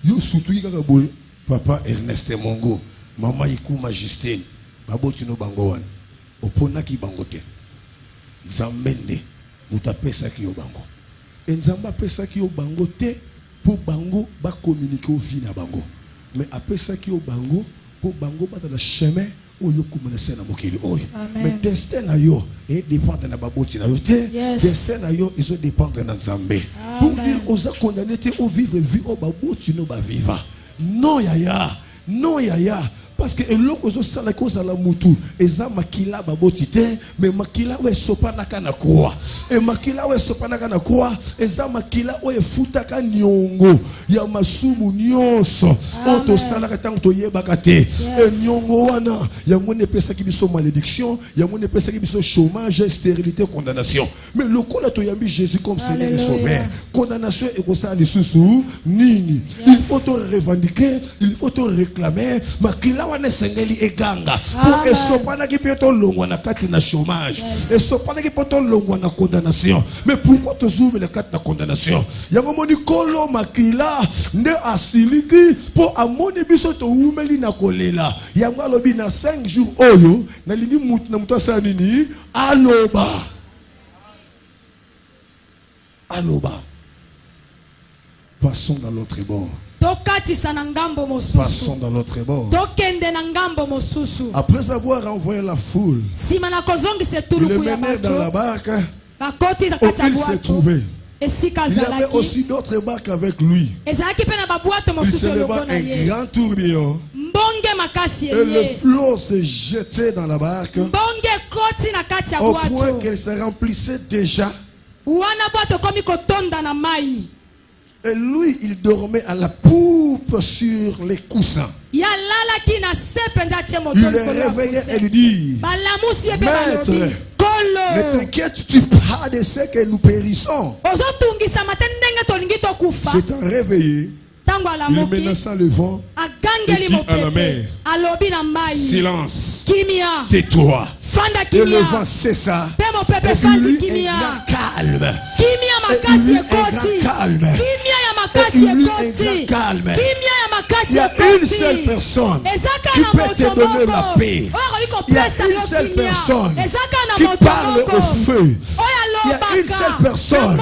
Yo surtout kaka boy papa Ernest Mongo, maman Ikuma Justine, baboti no bango wana. Opona ki bango te. Nzambe nde mutapesa ki yo bango. Et Nzamba pesa ki yo bango te pour bango ba communiquer au vie na bango. Mais après ça qui au bango pour bango ba dans le chemin où yo kumanese na mokili oyo. Mais destin na yo et dépendre na baboti na yo te. Destin na yo ils ont dépendre na Nzambe. Pour dire aux a condamné te au vivre vie au baboti no ba viva. Non yaya. Parce que eloko zo sala ko sala mutu eza makila baboti te mais makila we sopa na kana croix et makila we sopa na kana croix eza makila we futa ka nyongo ya masumu nyonso oto sala ka tango to yebaka te et nyongo wana yango ne pesa ki biso malédiction yango ne pesa ki biso chômage stérilité condamnation mais lokola to yambi Jésus comme Seigneur et Sauveur condamnation et ko sala lisusu nini il faut te revendiquer il faut te réclamer makila wana sengeli eganga pour esopana ki poto longwa na kati na chômage esopana ki poto longwa na condamnation mais pourquoi te zoome na kati na condamnation yango moni kolo makila nde asiliki pour amoni biso to umeli na kolela yango alobi na 5 jours oyo na lingi mutu na mutu asala nini aloba passons dans l'autre bord. Passons dans l'autre bord. Après avoir envoyé la foule, il le menait dans la barque où il se trouvait. Il y avait aussi d'autres barques avec lui. Il se leva un grand tourbillon. Et le flot se jetait dans la barque au point qu'elle se remplissait déjà. Et lui, il dormait à la poupe sur les coussins. Il le réveillait et lui dit, Maître, ne t'inquiète-tu pas de ce que nous périssons? C'est un réveillé. Il menaça le vent et dit à la mer, silence, tais-toi. Et le vent cessa. Et il eut un grand calme. Il y a une seule personne qui peut te donner la paix. Il y a une seule personne qui parle au feu. Il y a une seule personne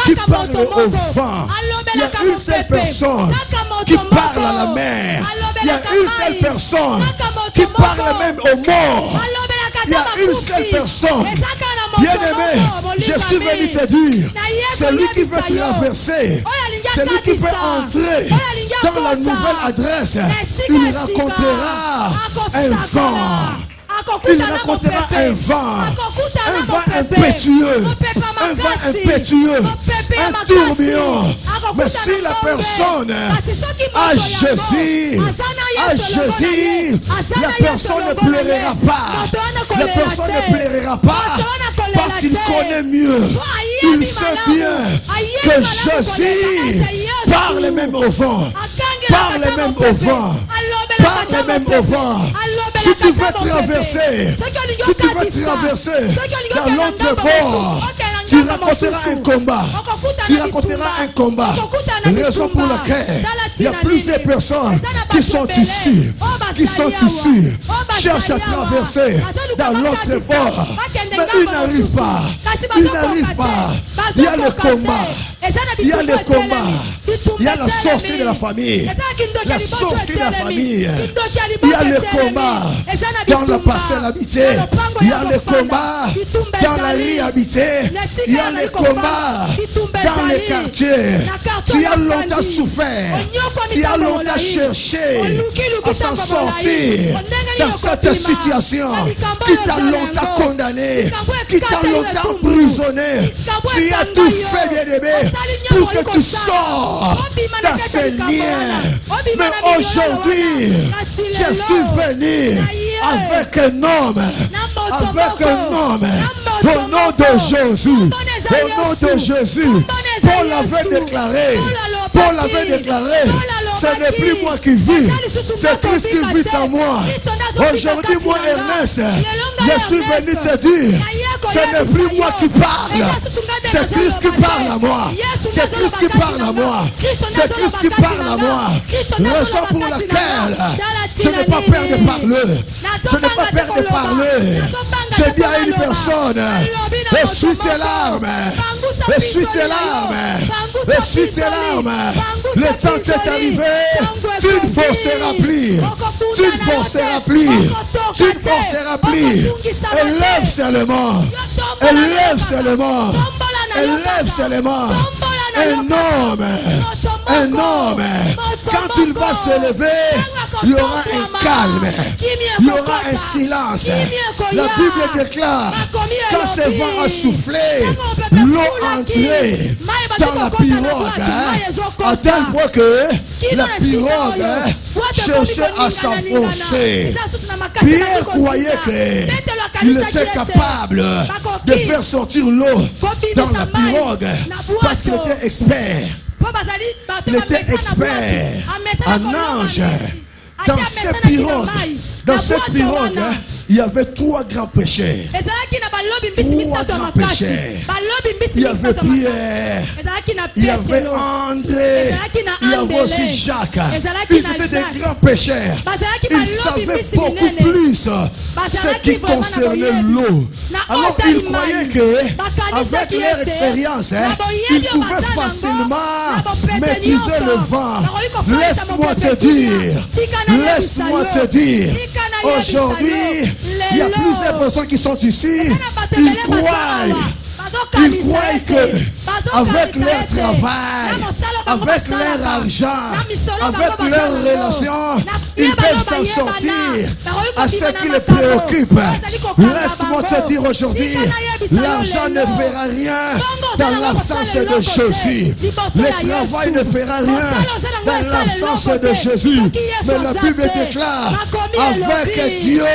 qui parle au vent. Il y a une seule personne qui parle à la mer. Il y a une seule personne qui parle même aux morts. Il y a une seule personne. Bien-aimé, je suis venu te dire, c'est lui qui veut traverser, c'est lui qui veut entrer dans la nouvelle adresse. Il racontera un vent. Il racontera un vent impétueux, un tourbillon. Mais si la personne a Jésus, la personne ne pleurera pas. La personne ne pleurera pas parce qu'il connaît mieux. Il sait bien que Jésus parle même au vent. Parle même au vent. Parle même au vent. Si tu veux traverser, dans l'autre bord, tu raconteras un combat. Raison pour laquelle il y a plusieurs personnes qui sont ici. Cherchent à traverser dans l'autre bord. Mais ils n'arrivent pas. Il y a le combat. Il y a la sortie de la famille. Il y a le combat dans la parcelle habitée. Il y a le combat dans la rue habitée. Il y a le combat dans les quartiers. Tu as longtemps souffert. Tu as longtemps cherché à s'en sortir dans cette situation qui t'a longtemps condamné, qui t'a longtemps emprisonné. Tu as tout fait, bien-aimé, pour que tu sors dans ces liens. Mais aujourd'hui, je suis venu avec un homme, au nom de Jésus, Paul avait déclaré, ce n'est plus moi qui vis, c'est Christ qui vit en moi. Aujourd'hui, moi, Ernest, je suis venu te dire, ce n'est plus moi qui parle, c'est Christ qui parle à moi. C'est Christ qui parle à moi. C'est Christ qui parle à moi. Raison pour laquelle je n'ai pas peur de parler. Je n'ai pas peur de parler. J'ai dit à une personne, essuie tes larmes. Essuie tes larmes. Essuie tes larmes. Le temps est arrivé. Tu ne forceras plus. Tu ne forceras plus. Tu ne forceras plus. Élève seulement. Élève seulement. Élève seulement. Un homme, quand il va se lever, il y aura un calme, il y aura un silence. La Bible déclare, quand ce vent a soufflé, l'eau entrait dans la pirogue, à tel point que la pirogue cherchait à s'enfoncer. Pierre croyait qu'il était capable de faire sortir l'eau dans la pirogue parce qu'il était expert. Il était expert en ange. Dans cette pirogue, il y avait 3 grands péchés. 3 grands péchés. Il y avait Pierre, il y avait André, il y avait aussi Jacques. Ils étaient des grands pécheurs. Ils savaient beaucoup plus ce qui concernait l'eau. Alors ils croyaient qu'avec leur expérience, ils pouvaient facilement maîtriser le vent. Laisse-moi te dire, aujourd'hui, il y a plusieurs personnes qui sont ici, ils croient que avec leur travail, avec leur argent, avec leurs relations, ils peuvent s'en sortir à ce qui les préoccupe. Laisse-moi te dire aujourd'hui, l'argent ne fera rien dans l'absence de Jésus. Le travail ne fera rien dans l'absence de Jésus. Mais la Bible déclare, avec Dieu,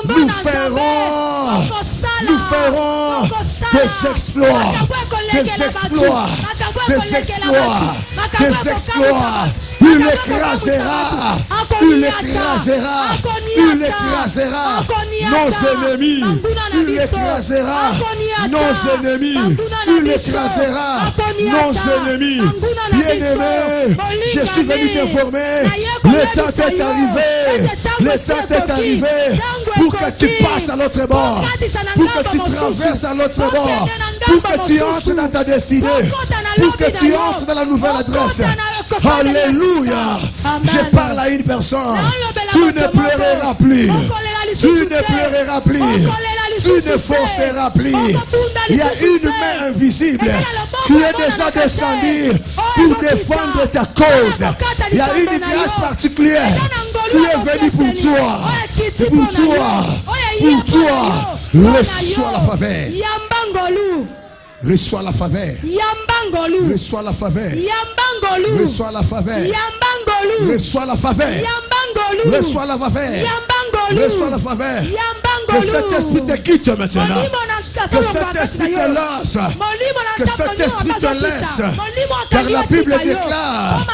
nous ferons des exploits. Il écrasera nos ennemis. Il écrasera nos ennemis. Bien-aimé, je suis venu t'informer. Le temps est arrivé pour que tu passes à l'autre bord, pour que tu traverses à l'autre bord, pour que tu entres dans ta destinée, pour que tu entres dans la nouvelle adresse. Alléluia. Je parle à une personne. Tu ne pleureras plus. Tu ne pleureras plus. Tu ne forceras plus. Il y a une main invisible qui est déjà descendue pour défendre ta cause. Il y a une grâce particulière qui est venue pour toi. Pour toi. Pour toi. Reçois la faveur. Reçois la faveur. Reçois la faveur. Reçois la faveur. Reçois la faveur. Reçois la faveur. Reçois la faveur. Que cet esprit te quitte maintenant. Que cet esprit te lance. Que cet esprit te laisse. Car la Bible déclare,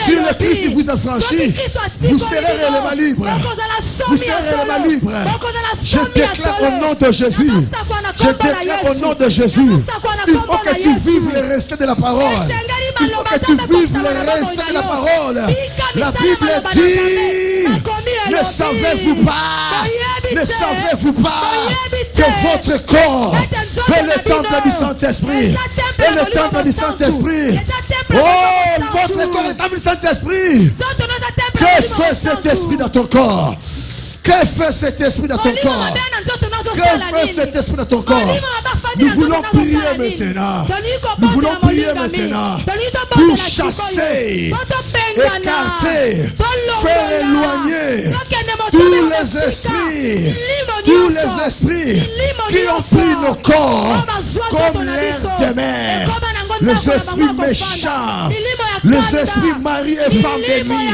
si le Christ vous a franchi, vous serez réellement libre. Vous serez réellement libre. Je déclare au nom de Jésus. Je déclare au nom de Jésus. Il faut que tu vives le reste de la parole. Il faut que tu vives le reste de la parole. La Bible dit, ne savez-vous pas, ne savez-vous pas que votre corps est le temple du Saint-Esprit. Et le temple du Saint-Esprit. Oh, votre corps est le temple du Saint-Esprit. Que fait cet esprit dans ton corps? Que fait cet esprit dans ton corps? Que fait cet esprit dans ton corps? Nous voulons prier maintenant. Nous voulons prier maintenant pour chasser, écarter, faire éloigner tous les esprits qui ont pris nos corps comme l'air de mer. Les esprits méchants, les esprits mari et femme d'ennemi,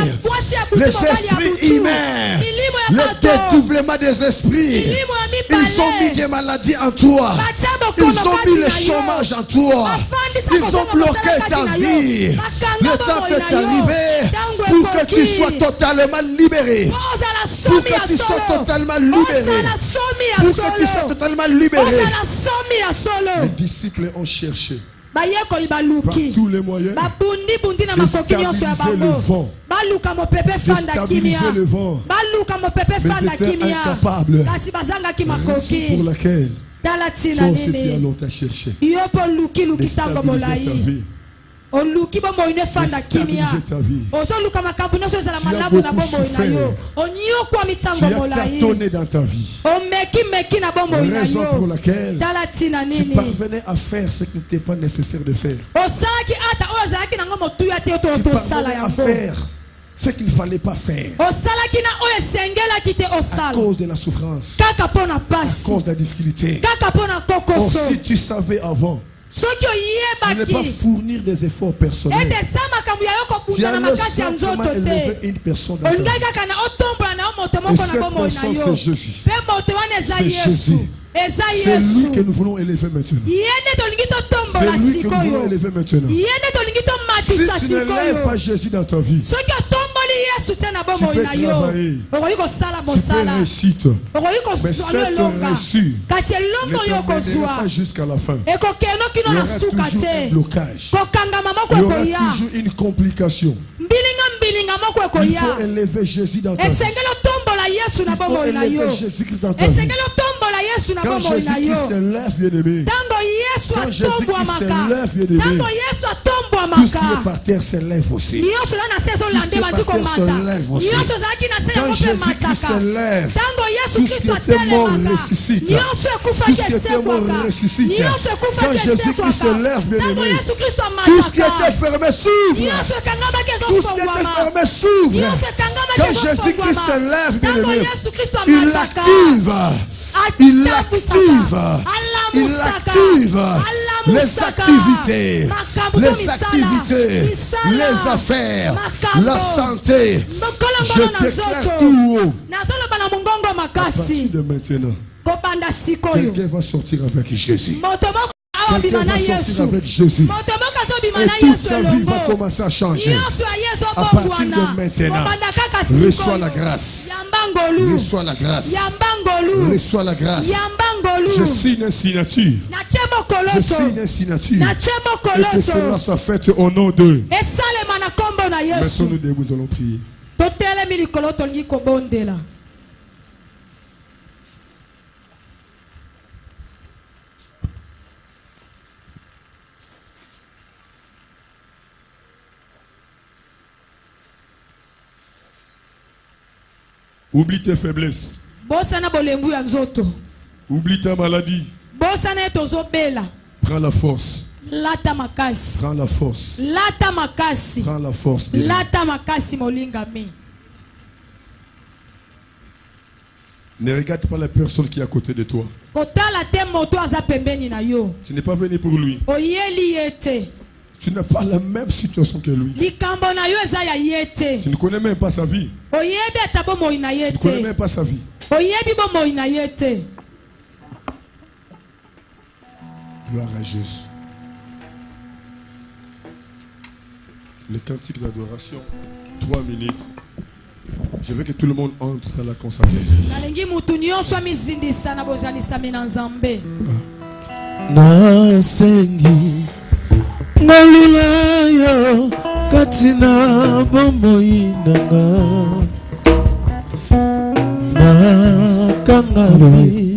les esprits humains, le dédoublement des esprits. Ils ont mis des maladies en toi. Ils ont mis le chômage en toi. Ils ont bloqué ta vie. Le temps est arrivé pour que tu sois totalement libéré. Pour que tu sois totalement libéré. Pour que tu sois totalement libéré. Les disciples ont cherché par tous les moyens de stabiliser le vent. Déstabiliser le vent. Mais ils étaient incapables. Raison pour laquelle toi aussi tu as longtemps cherché. Déstabiliser ta vie. oluki bombo ine fanda kimia ozoluka makambo nyonso ezala malamu na bombo na yo onyokwa mitango molai omeki na bombo na yo tala tina nini tu parvenais à faire ce qui n'était pas nécessaire de faire. Osalaki ata ozalaki nango motuya te to sala ya faire ce qu'il ne fallait pas faire à cause de la souffrance, à cause de la difficulté. Or, si tu savais avant, tu ne pas fournir des efforts personnels. Tu allais simplement élever une personne dans ta vie. Et cette personne, c'est Jésus. C'est Jésus. C'est lui que nous voulons élever maintenant. C'est lui que nous voulons élever maintenant. Si tu ne lèves pas Jésus dans ta vie, tu peux travailler, tu peux réussir, mais cette réussite ne t'emmènera pas jusqu'à la fin. Il y aura toujours un blocage. Il y aura toujours une complication. Il faut élever Jésus dans ta vie. Il faut élever Jésus-Christ dans ta vie. Quand Jésus-Christ se lève, bien-aimé, quand Jésus-Christ se lève, bien-aimé, tout ce qui est par terre se lève aussi. Tout ce qui est par terre se lève aussi. Quand Jésus-Christ se lève, tout ce qui était mort ressuscite. Tout ce qui était mort ressuscite. Quand Jésus-Christ se lève, bien-aimé, tout ce qui était fermé s'ouvre. Tout ce qui était fermé s'ouvre. Quand Jésus-Christ se lève, bien-aimé, il active. Il active les activités, les affaires, la santé. Je déclare tout haut. À partir de maintenant, quelqu'un va sortir avec Jésus. Quelqu'un va sortir avec Jésus. Et toute sa vie va commencer à changer. À partir de maintenant, reçois la grâce. Reçois la grâce. Reçois la grâce. Je signe une signature. Je signe une signature. Et que cela soit fait au nom d'eux. Mettons-nous debout, nous allons prier. Oublie tes faiblesses. Oublie ta maladie. Prends la force. Prends la force. Prends la force. Ne regarde pas la personne qui est à côté de toi. Tu n'es pas venu pour lui. Tu n'as pas la même situation que lui. Tu ne connais même pas sa vie. Tu ne connais même pas sa vie. Gloire à Jésus. Le cantique d'adoration, 3 minutes. Je veux que tout le monde entre dans la consacration. Nasengi ngalulayo katina bomoinanga nakangami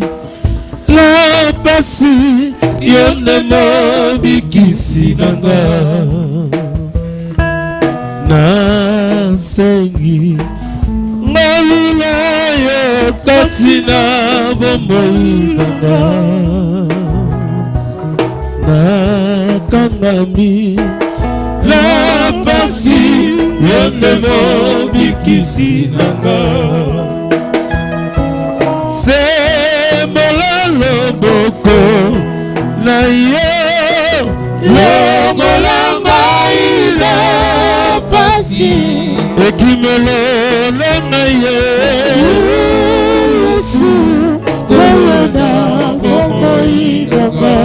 la pasi yone mobikisi nanga nasengi ngalulayo katina bomoinanga nakangami la pasi yone mobikisi nanga se molalo boko na ye longolanga ila pasi ekimelo na ye Yesu kolona boko inanga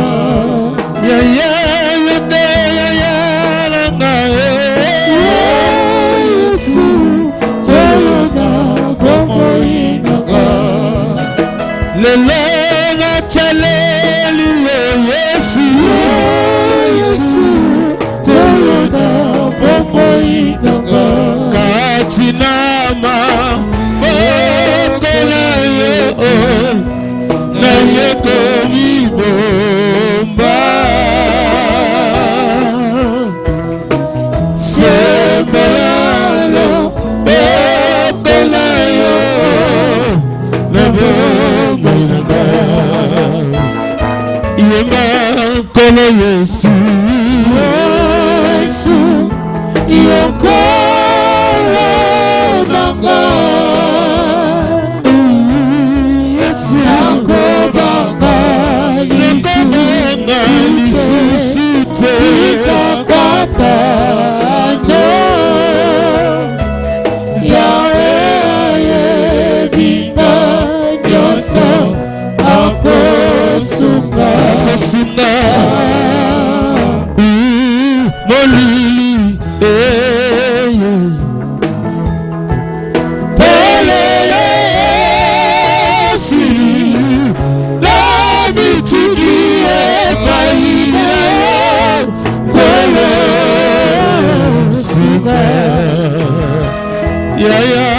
Lelela chaleli Yesu Yesu kolona bomo inanga katinama okola yo na yeko libomba sebalo okola yo na bomo inanga yemba kola Yesu Yesu yokola nanga Yesu yakobanga lisusite kakatano yawe yebinga nyoso akosunga molili pelelesi labitukie paina kolosuga yaya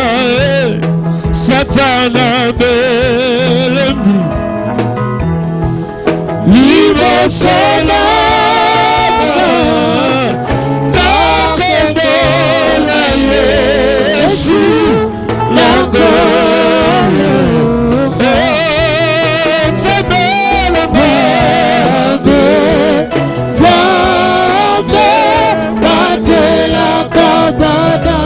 satana belemi libosana nakombola Yesu nakola zabela zabe batela kabana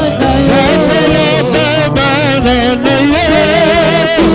na Yesu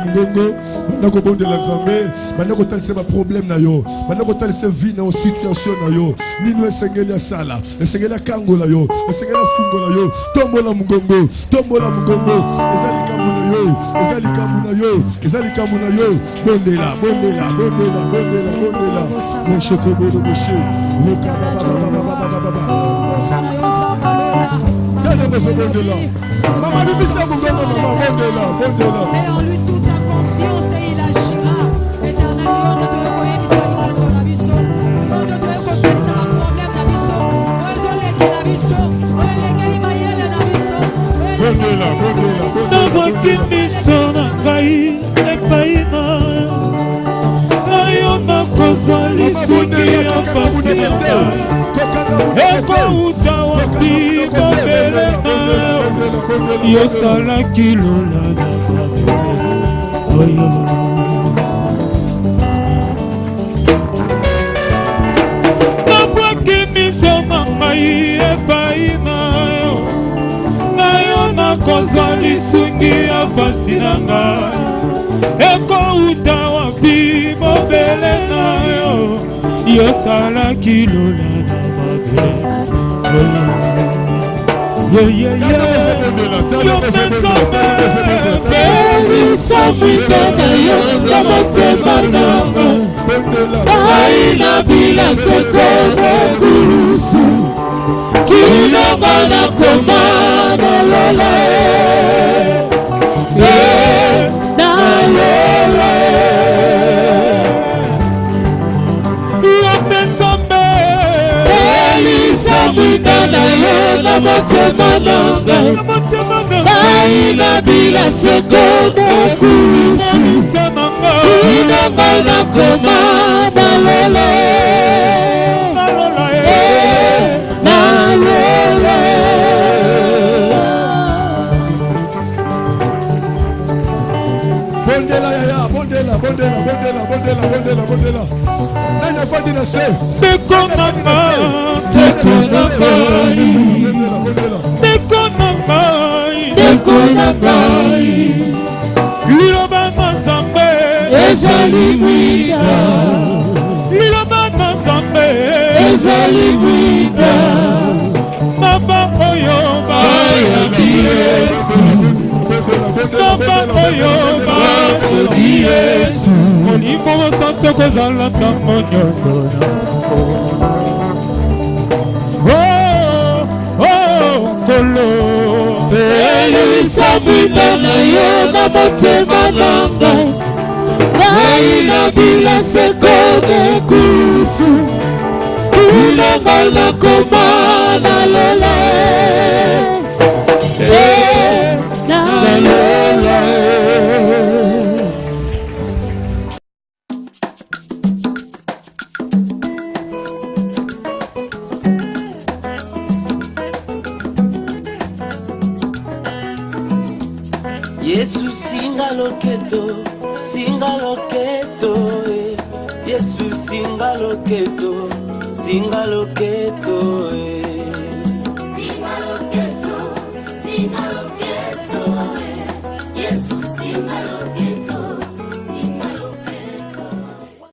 Mungongo, bandako bonde la Nzambe, bandako talise ba problème na yo, bandako talise vie na situation na yo, nino esengeli sala, esengeli kango na yo, esengeli fungo na yo, tombola mungongo, ezali kambu na yo, ezali kambu na yo, bondela, mon chocobo de boucher, le kababa. Maman, lui, c'est mon maman, et en lui toute ta confiance et il agira. Éternel, yo de toi koye misali moko na biso. Yo de toi kopesa ma problème na biso. Ozo leke na biso. Oyo leke li mayele na biso. Naboki miso na ngai epai na yo nakozwa lisuki ya pasi na ngai ekouta wapi bobele na yo yosalaki lola na oyo nabwaki miso na ngai epai na yo nakozwa lisungi ya pasi na ngai ekouta wapi mobele na yo yosalaki lola na mabe yo pensabe pelisa mwite na yo na motema nanga ngai na bila sekone kulusu kilongo na koma na lola na lola yo pensabe pelisa mwite na yo na motema nanga ngai na bila sekone kulusu kilongo na koma na lola Bondela. Nana fadi na se. Tekonanga. Liloba na Nzambe ezali mwida. Liloba na Nzambe ezali mwida. Naba oyo bayabi Yesu. Naba oyo bayabi Yesu. Olimbo santo kozala ntango nyonso kolo pelisa mwina na yo na motema nanga ngai na bila sekone kulusu kilongo na koma na lola na lola. Yesu singa loketo, Yesu singa loketo, Singa loketo, Yesu singa loketo.